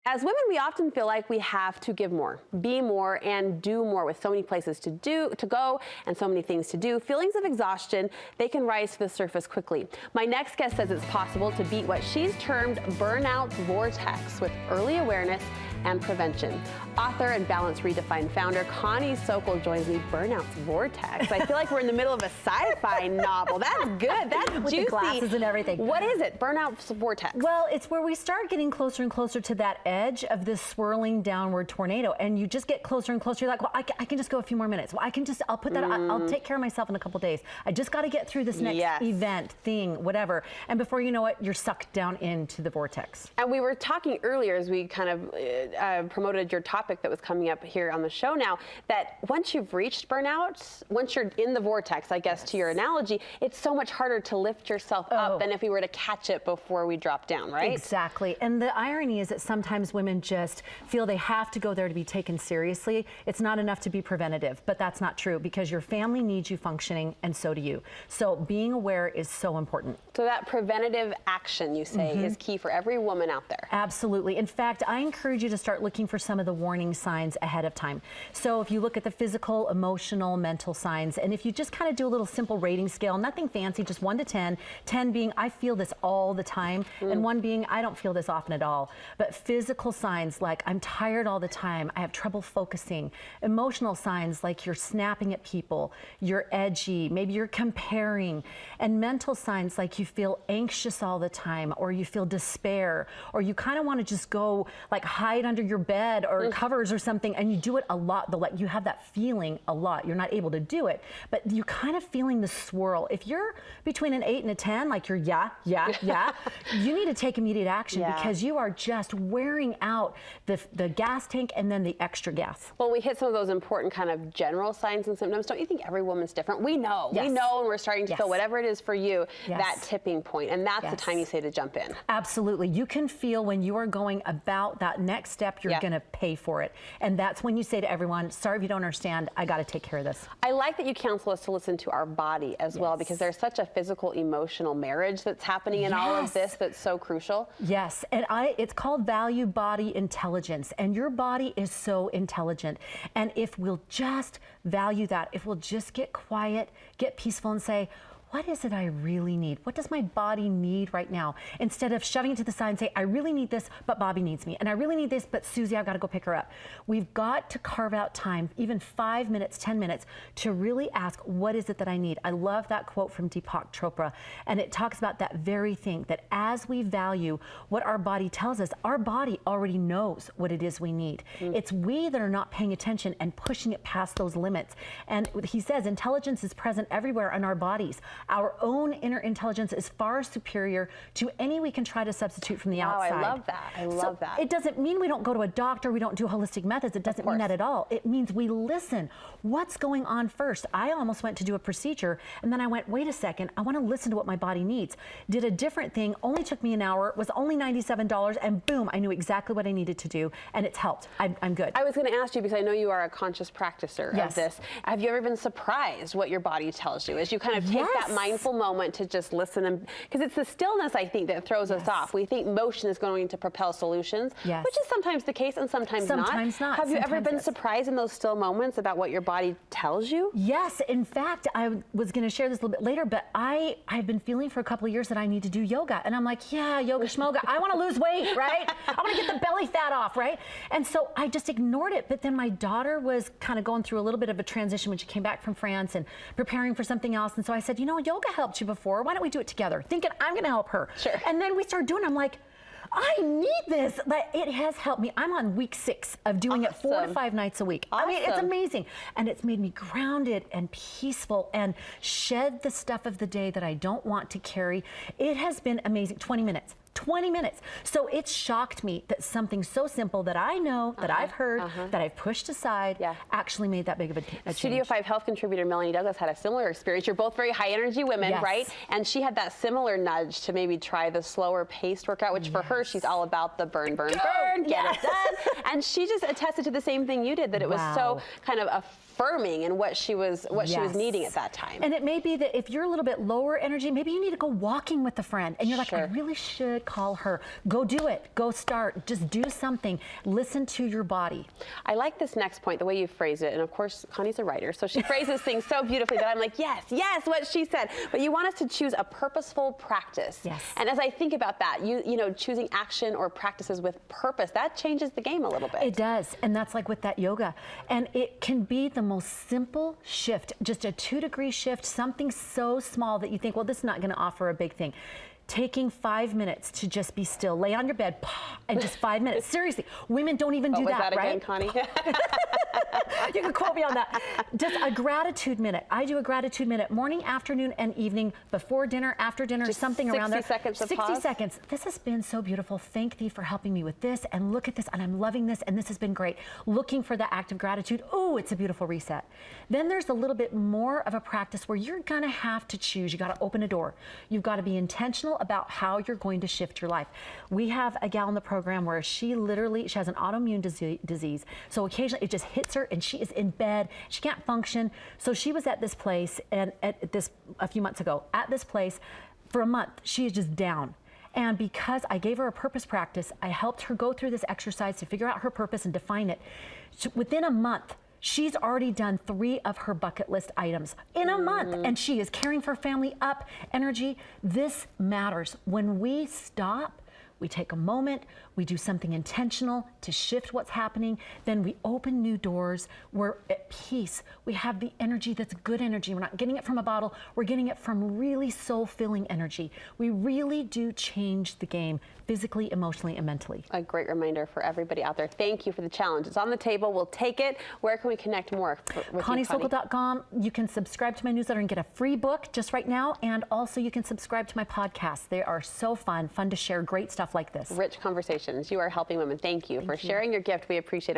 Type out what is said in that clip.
As women, we often feel like we have to give more, be more, and do more with so many places to go, and so many things to do. Feelings of exhaustion, they can rise to the surface quickly. My next guest says it's possible to beat what she's termed Burnout Vortex with early awareness and prevention. Author and Balance Redefined founder Connie Sokol joins me. Burnout's Vortex. I feel like we're in the middle of a sci-fi novel. That's good. That's with juicy. The glasses and everything. What is it? Burnout's Vortex. Well, it's where we start getting closer and closer to that edge of this swirling downward tornado, and you just get closer and closer. You're like, well, I can just go a few more minutes. Well, I'll put that. I'll take care of myself in a couple days. I just got to get through this next event, thing, whatever. And before you know it, you're sucked down into the vortex. And we were talking earlier as we kind of promoted your topic that was coming up here on the show now, that once you've reached burnout, once you're in the vortex, I guess, to your analogy, it's so much harder to lift yourself up than if we were to catch it before we drop down, right? Exactly. And the irony is that sometimes women just feel they have to go there to be taken seriously. It's not enough to be preventative, but that's not true, because your family needs you functioning, and so do you. So being aware is so important. So that preventative action, you say, is key for every woman out there. Absolutely. In fact, I encourage you to start looking for some of the warning signs ahead of time. So if you look at the physical, emotional, mental signs, and if you just kind of do a little simple rating scale, nothing fancy, just 1 to 10, 10 being I feel this all the time, and 1 being I don't feel this often at all. But physical signs like I'm tired all the time, I have trouble focusing. Emotional signs like you're snapping at people, you're edgy, maybe you're comparing. And mental signs like you feel anxious all the time, or you feel despair, or you kind of want to just go like hide under your bed or covers or something, and you do it a lot. Like you have that feeling a lot. You're not able to do it, but you're kind of feeling the swirl. If you're between an 8 and a 10, like you're you need to take immediate action because you are just wearing out the gas tank and then the extra gas. Well, we hit some of those important kind of general signs and symptoms. Don't you think every woman's different? We know, we know, and we're starting to feel whatever it is for you, that tipping point, and that's the time you say to jump in. Absolutely. You can feel when you are going about that next step, you're going to pay for it. And that's when you say to everyone, sorry if you don't understand, I got to take care of this. I like that you counsel us to listen to our body as well, because there's such a physical, emotional marriage that's happening in all of this that's so crucial. Yes, and it's called value body intelligence, and your body is so intelligent. And if we'll just value that, if we'll just get quiet, get peaceful, and say, what is it I really need? What does my body need right now? Instead of shoving it to the side and say, I really need this, but Bobby needs me. And I really need this, but Susie, I've got to go pick her up. We've got to carve out time, even 5 minutes, 10 minutes, to really ask, what is it that I need? I love that quote from Deepak Chopra. And it talks about that very thing, that as we value what our body tells us, our body already knows what it is we need. It's we that are not paying attention and pushing it past those limits. And he says, intelligence is present everywhere in our bodies. Our own inner intelligence is far superior to any we can try to substitute from the outside. I love that. I love that. It doesn't mean we don't go to a doctor, we don't do holistic methods. It doesn't mean that at all. It means we listen. What's going on first? I almost went to do a procedure, and then I went, wait a second, I want to listen to what my body needs. Did a different thing, only took me an hour, was only $97, and boom, I knew exactly what I needed to do, and it's helped. I'm good. I was going to ask you, because I know you are a conscious practicer of this. Have you ever been surprised what your body tells you as you kind of take that mindful moment to just listen? And because it's the stillness, I think, that throws us off. We think motion is going to propel solutions, which is sometimes the case and sometimes not. Have you ever been surprised in those still moments about what your body tells you? Yes. In fact, I was going to share this a little bit later, but I've been feeling for a couple of years that I need to do yoga. And I'm like, yeah, yoga schmoga. I want to lose weight, right? I want to get the belly fat off, right? And so I just ignored it. But then my daughter was kind of going through a little bit of a transition when she came back from France and preparing for something else. And so I said, you know, yoga helped you before. Why don't we do it together? Thinking I'm going to help her. And then we started doing it. I'm like, I need this. But it has helped me. I'm on week 6 of doing it 4 to 5 nights a week. I mean, it's amazing. And it's made me grounded and peaceful and shed the stuff of the day that I don't want to carry. It has been amazing. 20 minutes. 20 minutes. So it shocked me that something so simple that I know, that I've heard, that I've pushed aside, actually made that big of a change. Studio 5 health contributor Melanie Douglas had a similar experience. You're both very high energy women, right? And she had that similar nudge to maybe try the slower paced workout, which for her, she's all about the burn, get it done. And she just attested to the same thing you did, that it was so kind of affirming in what she was needing at that time. And it may be that if you're a little bit lower energy, maybe you need to go walking with a friend, and you're like, I really should call her. Go do it. Go start. Just do something. Listen to your body. I like this next point, the way you phrased it. And of course, Connie's a writer, so she phrases things so beautifully that I'm like, yes, yes, what she said. But you want us to choose a purposeful practice. Yes. And as I think about that, you know, choosing action or practices with purpose, that changes the game a little bit. It does. And that's like with that yoga. And it can be the most simple shift, just a 2-degree shift, something so small that you think, well, this is not going to offer a big thing. Taking 5 minutes to just be still, lay on your bed, and just 5 minutes. Seriously, women don't even do that, that right? Again, Connie? You can quote me on that. Just a gratitude minute. I do a gratitude minute morning, afternoon, and evening, before dinner, after dinner, just something around there. 60 seconds of 60 pause. seconds. This has been so beautiful. Thank thee for helping me with this, and look at this, and I'm loving this, and this has been great. Looking for the act of gratitude. Oh, it's a beautiful reset. Then there's a little bit more of a practice where you're gonna have to choose. You gotta open a door. You've gotta be intentional about how you're going to shift your life. We have a gal in the program where she has an autoimmune disease. So occasionally it just hits her and she is in bed. She can't function. So she was at this place and a few months ago, at this place for a month. She is just down. And because I gave her a purpose practice, I helped her go through this exercise to figure out her purpose and define it. Within a month, she's already done 3 of her bucket list items in a month, and she is carrying her family up energy. This matters. When we stop, we take a moment, we do something intentional to shift what's happening, then we open new doors, we're at peace. We have the energy that's good energy. We're not getting it from a bottle, we're getting it from really soul-filling energy. We really do change the game physically, emotionally, and mentally. A great reminder for everybody out there. Thank you for the challenge. It's on the table. We'll take it. Where can we connect more with ConnieSokol.com. You can subscribe to my newsletter and get a free book just right now, and also you can subscribe to my podcast. They are so fun to share great stuff like this. Rich conversations. You are helping women. Thank you for sharing your gift. We appreciate it.